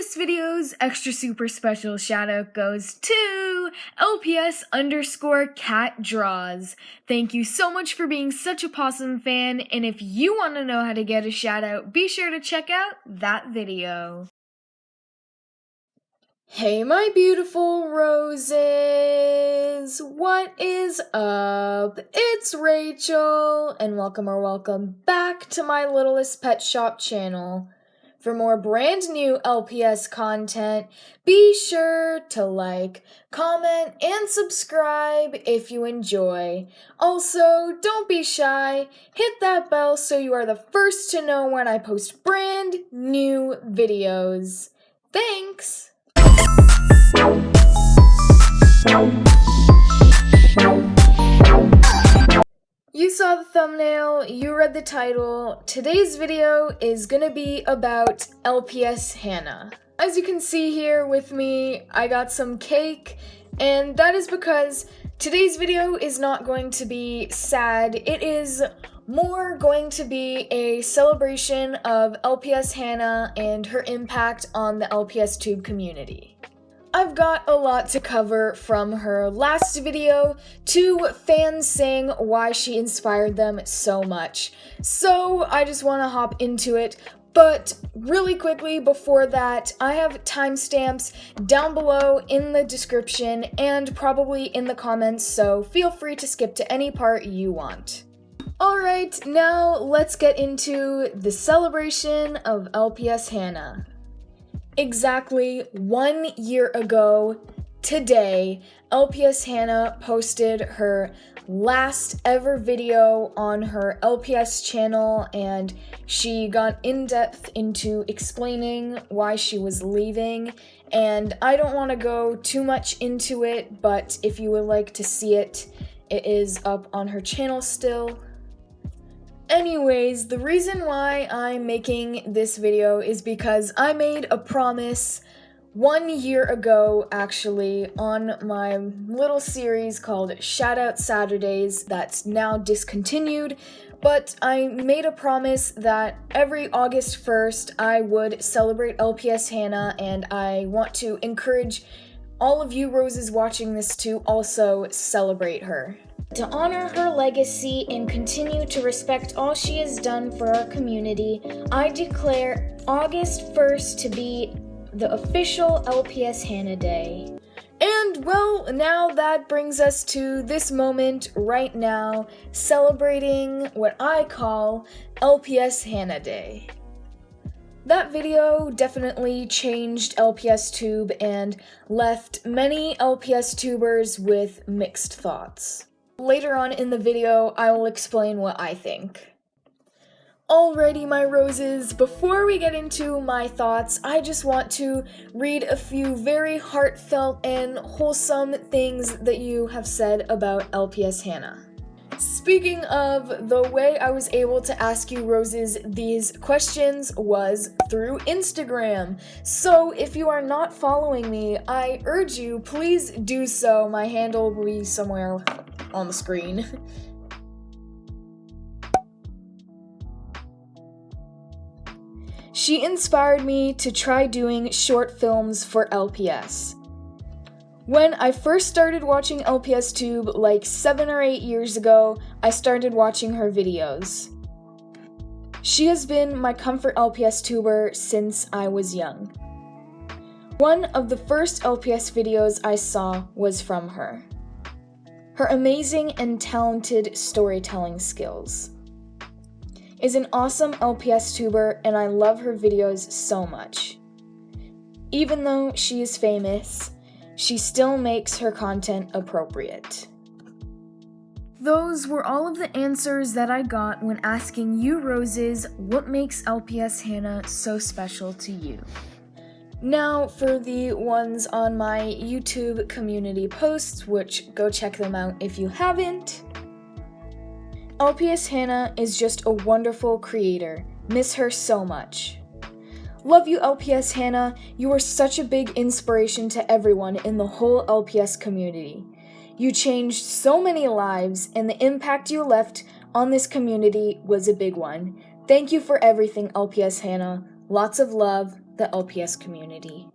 This video's extra super special shoutout goes to LPS_cat_draws. Thank you so much for being such a possum fan, and if you want to know how to get a shoutout, be sure to check out that video. Hey my beautiful roses, what is up? It's Rachel, and welcome back to my Littlest Pet Shop channel. For more brand new LPS content, be sure to like, comment, and subscribe if you enjoy. Also, don't be shy, hit that bell so you are the first to know when I post brand new videos. Thanks! You saw the thumbnail, you read the title. Today's video is gonna be about LPS Hannah. As you can see here with me, I got some cake, and that is because today's video is not going to be sad. It is more going to be a celebration of LPS Hannah and her impact on the LPS Tube community. I've got a lot to cover, from her last video to fans saying why she inspired them so much. So I just want to hop into it. But really quickly before that, I have timestamps down below in the description and probably in the comments, so feel free to skip to any part you want. Alright, now let's get into the celebration of LPS Hannah. Exactly 1 year ago today, LPS Hannah posted her last ever video on her LPS channel, and she got in depth into explaining why she was leaving. And I don't want to go too much into it, but if you would like to see it, it is up on her channel still. Anyways, the reason why I'm making this video is because I made a promise 1 year ago, actually, on my little series called Shoutout Saturdays that's now discontinued, but I made a promise that every August 1st I would celebrate LPS Hannah, and I want to encourage all of you roses watching this to also celebrate her. To honor her legacy and continue to respect all she has done for our community, I declare August 1st to be the official LPS Hannah Day. And well, now that brings us to this moment right now, celebrating what I call LPS Hannah Day. That video definitely changed LPS Tube and left many LPS tubers with mixed thoughts. Later on in the video, I will explain what I think. Alrighty, my roses, before we get into my thoughts, I just want to read a few very heartfelt and wholesome things that you have said about LPS Hannah. Speaking of, the way I was able to ask you roses these questions was through Instagram. So if you are not following me, I urge you, please do so. My handle will be somewhere on the screen. She inspired me to try doing short films for LPS. When I first started watching LPS Tube like 7 or 8 years ago, I started watching her videos. She has been my comfort LPS tuber since I was young. One of the first LPS videos I saw was from her. Her amazing and talented storytelling skills. Is an awesome LPS tuber, and I love her videos so much. Even though she is famous, she still makes her content appropriate. Those were all of the answers that I got when asking you roses what makes LPS Hannah so special to you. Now for the ones on my YouTube community posts, which go check them out if you haven't. LPS Hannah is just a wonderful creator. Miss her so much. Love you, LPS Hannah. You are such a big inspiration to everyone in the whole LPS community. You changed so many lives, and the impact you left on this community was a big one. Thank you for everything, LPS Hannah. Lots of love. the LPS community.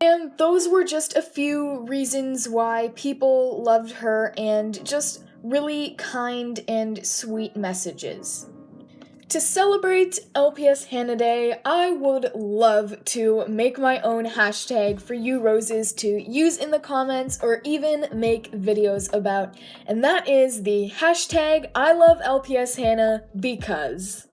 And those were just a few reasons why people loved her, and just really kind and sweet messages. To celebrate LPS Hannah Day, I would love to make my own hashtag for you roses to use in the comments or even make videos about, and that is the hashtag I love LPS Hannah because.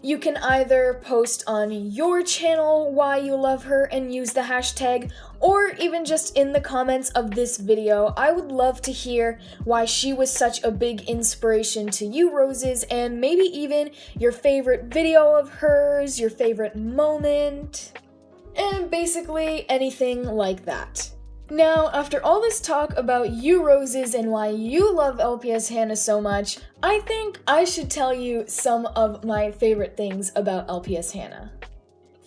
You can either post on your channel why you love her and use the hashtag, or even just in the comments of this video. I would love to hear why she was such a big inspiration to you roses, and maybe even your favorite video of hers, your favorite moment, and basically anything like that. Now, after all this talk about you roses and why you love LPS Hannah so much, I think I should tell you some of my favorite things about LPS Hannah.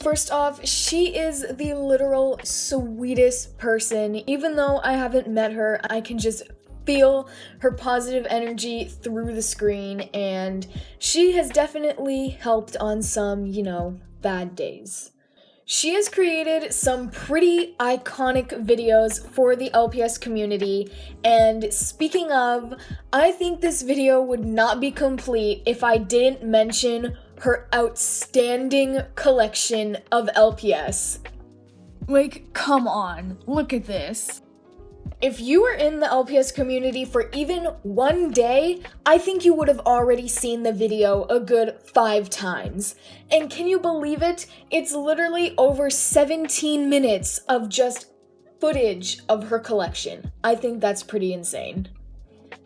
First off, she is the literal sweetest person. Even though I haven't met her, I can just feel her positive energy through the screen, and she has definitely helped on some, bad days. She has created some pretty iconic videos for the LPS community, and speaking of, I think this video would not be complete if I didn't mention her outstanding collection of LPS. Like, come on, look at this. If you were in the LPS community for even one day, I think you would have already seen the video a good 5 times. And can you believe it? It's literally over 17 minutes of just footage of her collection. I think that's pretty insane.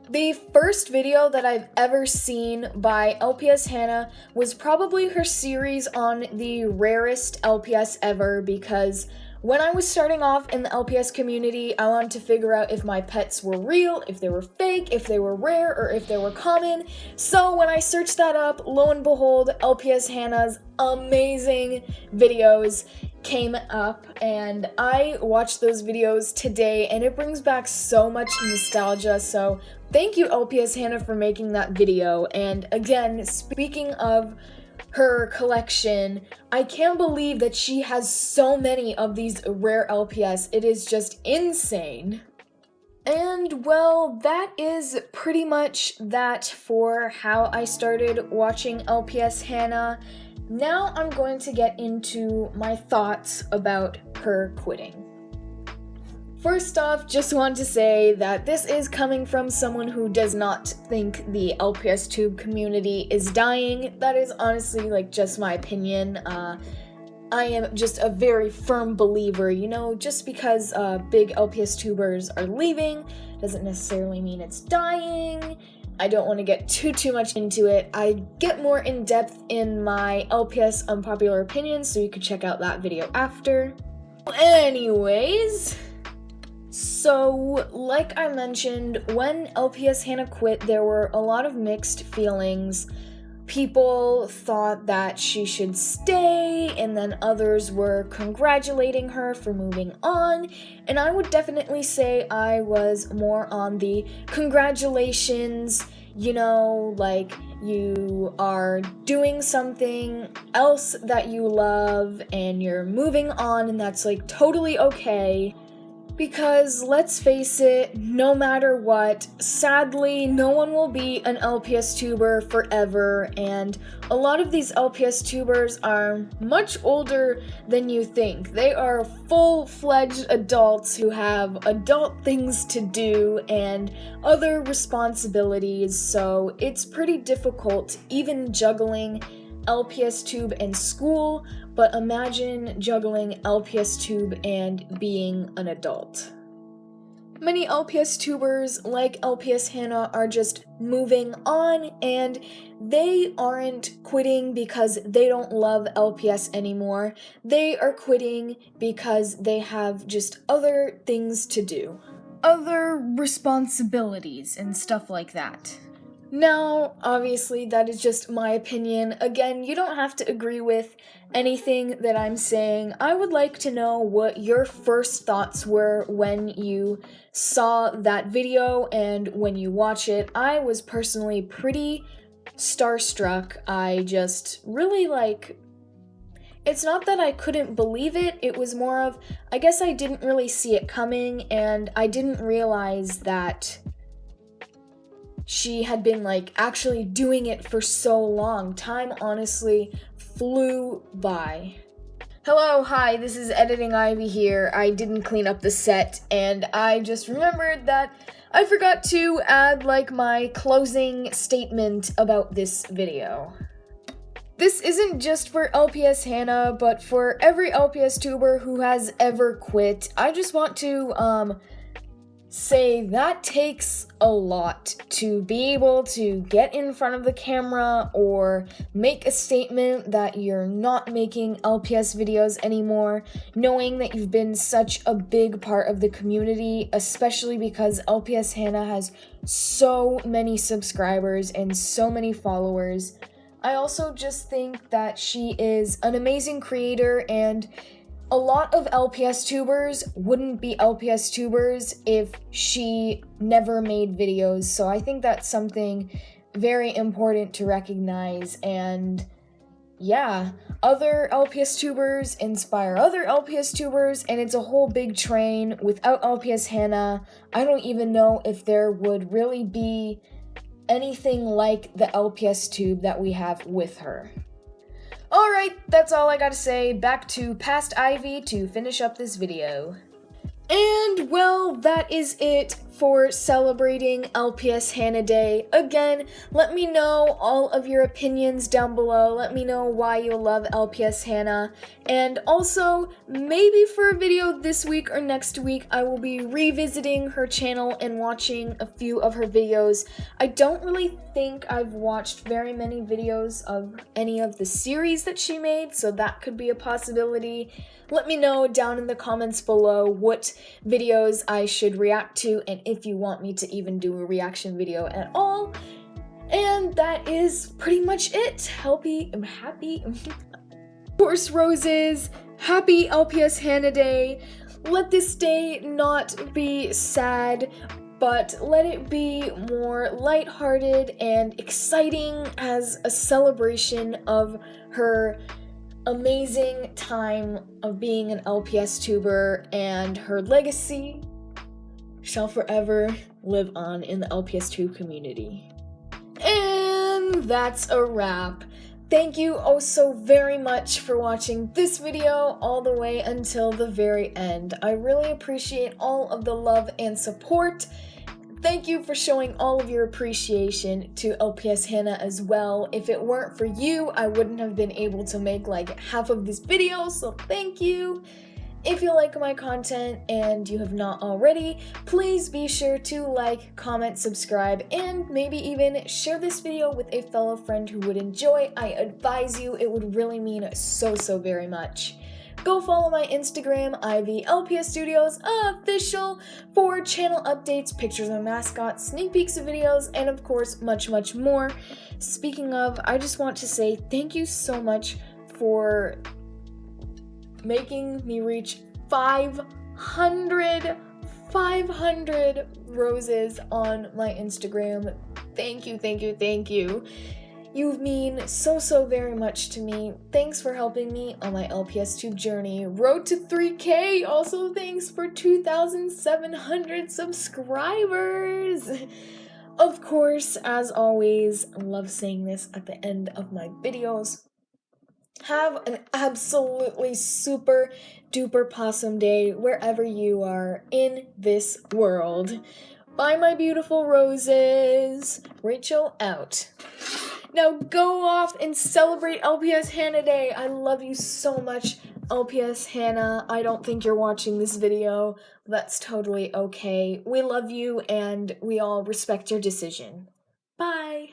The first video that I've ever seen by LPS Hannah was probably her series on the rarest LPS ever, because when I was starting off in the LPS community, I wanted to figure out if my pets were real, if they were fake, if they were rare, or if they were common. So when I searched that up, lo and behold, LPS Hannah's amazing videos came up, and I watched those videos today, and it brings back so much nostalgia. So thank you, LPS Hannah, for making that video. And again, speaking of her collection, I can't believe that she has so many of these rare LPS. It is just insane. And well, that is pretty much that for how I started watching LPS Hannah. Now I'm going to get into my thoughts about her quitting. First off, just want to say that this is coming from someone who does not think the LPS tube community is dying. That is honestly just my opinion. I am just a very firm believer, just because big LPS tubers are leaving doesn't necessarily mean it's dying. I don't want to get too much into it. I get more in depth in my LPS unpopular opinions, so you can check out that video after. Anyways, so like I mentioned, when LPS Hannah quit, there were a lot of mixed feelings. People thought that she should stay, and then others were congratulating her for moving on, and I would definitely say I was more on the congratulations, you are doing something else that you love, and you're moving on, and that's totally okay. Because let's face it, no matter what, sadly, no one will be an LPS tuber forever, and a lot of these LPS tubers are much older than you think. They are full-fledged adults who have adult things to do and other responsibilities, so it's pretty difficult even juggling LPS tube and school, but imagine juggling LPS tube and being an adult. Many LPS tubers, like LPS Hannah, are just moving on, and they aren't quitting because they don't love LPS anymore. They are quitting because they have just other things to do. Other responsibilities and stuff like that. Now, obviously, that is just my opinion. Again, you don't have to agree with anything that I'm saying. I would like to know what your first thoughts were when you saw that video and when you watch it. I was personally pretty starstruck. I just really It's not that I couldn't believe it, it was more of, I guess I didn't really see it coming, and I didn't realize that she had been actually doing it for so long. Time honestly flew by. Hello, hi, this is Editing Ivy here. I didn't clean up the set, and I just remembered that I forgot to add my closing statement about this video. This isn't just for LPS Hannah, but for every LPS tuber who has ever quit. I just want to say that takes a lot to be able to get in front of the camera or make a statement that you're not making LPS videos anymore, knowing that you've been such a big part of the community, especially because LPS Hannah has so many subscribers and so many followers. I also just think that she is an amazing creator, and a lot of LPS tubers wouldn't be LPS tubers if she never made videos, so I think that's something very important to recognize. And yeah, other LPS tubers inspire other LPS tubers, and it's a whole big train. Without LPS Hannah, I don't even know if there would really be anything like the LPS tube that we have with her. Alright, that's all I gotta say. Back to Past Ivy to finish up this video. And well, that is it for celebrating LPS Hannah Day. Again, let me know all of your opinions down below. Let me know why you love LPS Hannah. And also, maybe for a video this week or next week, I will be revisiting her channel and watching a few of her videos. I don't really think I've watched very many videos of any of the series that she made, so that could be a possibility. Let me know down in the comments below what videos I should react to, and if you want me to even do a reaction video at all. And that is pretty much it. I'm happy. Horse roses, happy LPS Hannah Day. Let this day not be sad, but let it be more lighthearted and exciting as a celebration of her amazing time of being an LPS tuber, and her legacy shall forever live on in the LPS tube community. And that's a wrap. Thank you oh so very much for watching this video all the way until the very end. I really appreciate all of the love and support. Thank you for showing all of your appreciation to LPS Hannah as well. If it weren't for you, I wouldn't have been able to make half of this video, so thank you. If you like my content and you have not already, please be sure to like, comment, subscribe, and maybe even share this video with a fellow friend who would enjoy. I advise you, it would really mean so very much. Go follow my Instagram, Ivy LPS Studios Official, for channel updates, pictures of mascots, sneak peeks of videos, and of course, much more. Speaking of, I just want to say thank you so much for making me reach 500 roses on my Instagram. Thank you. You mean so very much to me. Thanks for helping me on my LPS tube journey. Road to 3K. Also thanks for 2,700 subscribers. Of course, as always, I love saying this at the end of my videos. Have an absolutely super duper possum day wherever you are in this world. Bye, my beautiful roses. Rachel out. Now go off and celebrate LPS Hannah Day. I love you so much, LPS Hannah. I don't think you're watching this video. That's totally okay. We love you and we all respect your decision. Bye.